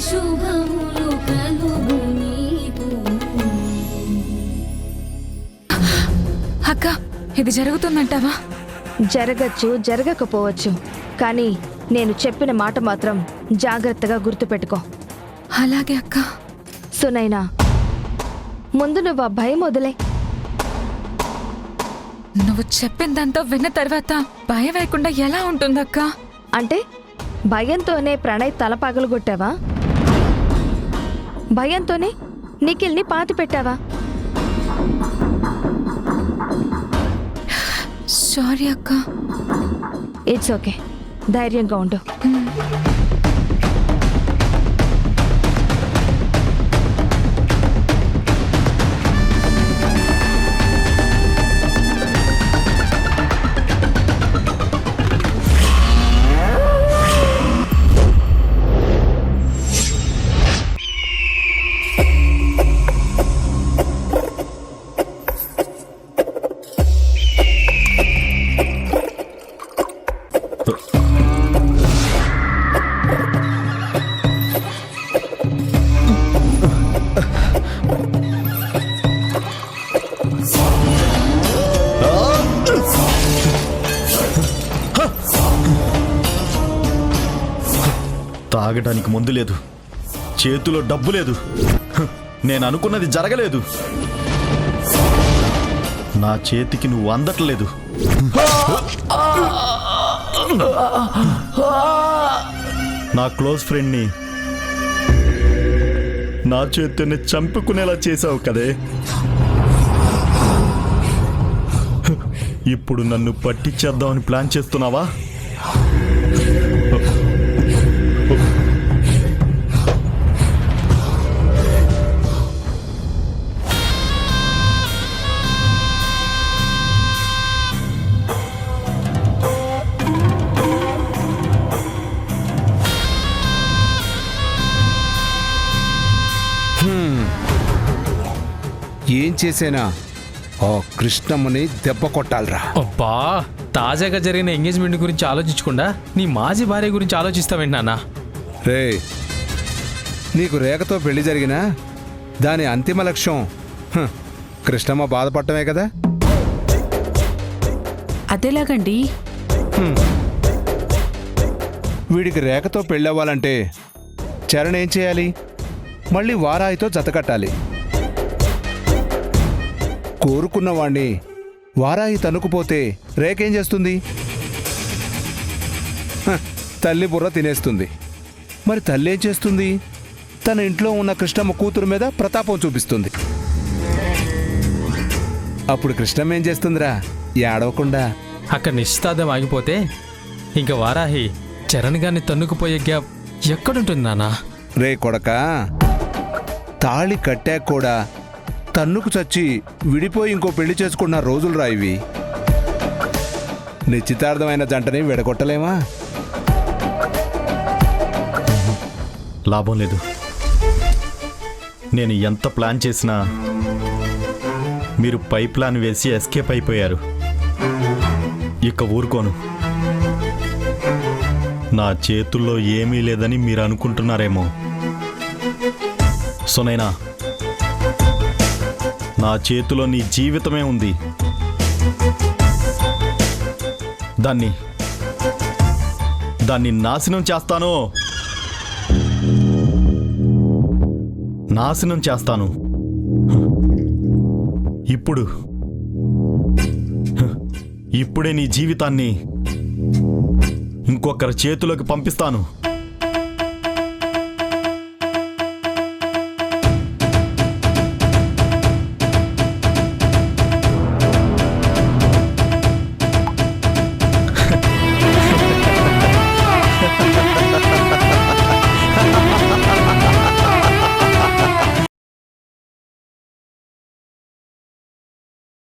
శుభములు కలుగు నీకు. అక్క, ఇది జరుగుతుందంటావా? జరగచ్చు, జరగకపోవచ్చు, కానీ నేను చెప్పిన మాట మాత్రం జాగ్రత్తగా గుర్తుపెట్టుకో. అలాగే అక్క. సునైనా, ముందు నువ్వు ఆ భయం వదిలే. నువ్వు చెప్పిందంతా విన్న తర్వాత భయం లేకుండా ఎలా ఉంటుందక్క? అంటే భయంతోనే ప్రణయ్ తల పగలగొట్టావా? భయంతోనే నిఖిల్ని పాతి పెట్టావా? సారీ అక్క. ఇట్స్ ఓకే, ధైర్యంగా ఉండు. తాగడానికి మందు లేదు, చేతిలో డబ్బు లేదు, నేను అనుకున్నది జరగలేదు, నా చేతికి నువ్వు అందట్లేదు. నా క్లోజ్ ఫ్రెండ్ని నా చేతిని చంపుకునేలా చేసావు కదే. ఇప్పుడు నన్ను పట్టించేద్దామని ప్లాన్ చేస్తున్నావా? ఏం చేసేనా ఆ కృష్ణమ్మని దెబ్బ కొట్టాలరా. అబ్బా, తాజాగా జరిగిన ఎంగేజ్మెంట్ గురించి ఆలోచించకుండా నీ మాజీ భార్య గురించి ఆలోచిస్తావేంటి నాన్న? రే, నీకు రేఖతో పెళ్లి జరిగినా దాని అంతిమ లక్ష్యం కృష్ణమ్మ బాధపడటమే కదా. అదేలాగండి? వీడికి రేఖతో పెళ్ళవ్వాలంటే చరణ్ ఏం చేయాలి? మళ్ళీ వారాయితో జతకట్టాలి. కోరుకున్న వాణ్ణి వారాయి తనుకుపోతే రేఖేం చేస్తుంది? తల్లి బుర్ర తినేస్తుంది. మరి తల్లి ఏం చేస్తుంది? తన ఇంట్లో ఉన్న కృష్ణమ్మ కూతురు మీద ప్రతాపం చూపిస్తుంది. అప్పుడు కృష్ణమ్మ ఏం చేస్తుందిరా? ఏడవకుండా అక్కడ నిశ్చితార్థం ఆగిపోతే ఇంక వారాహి చరణ్ గారిని తన్నుకుపోయే గ్యాప్ ఎక్కడుంటుంది నాన్న? రే కొడకా, తాళి కట్టాక కూడా తన్నుకు చచ్చి విడిపోయి ఇంకో పెళ్లి చేసుకున్న రోజులు రా ఇవి. నిశ్చితార్థమైన జంటని విడగొట్టలేమా? లాభం లేదు. నేను ఎంత ప్లాన్ చేసినా మీరు పై ప్లాన్ వేసి ఎస్కేప్ అయిపోయారు. ఇక ఊరుకోను. నా చేతుల్లో ఏమీ లేదని మీరు అనుకుంటున్నారేమో. సునైనా, నా చేతిలో నీ జీవితమే ఉంది. దాన్ని నాశనం చేస్తాను, నాశనం చేస్తాను. ఇప్పుడే నీ జీవితాన్ని ఇంకొకరి చేతిలోకి పంపిస్తాను.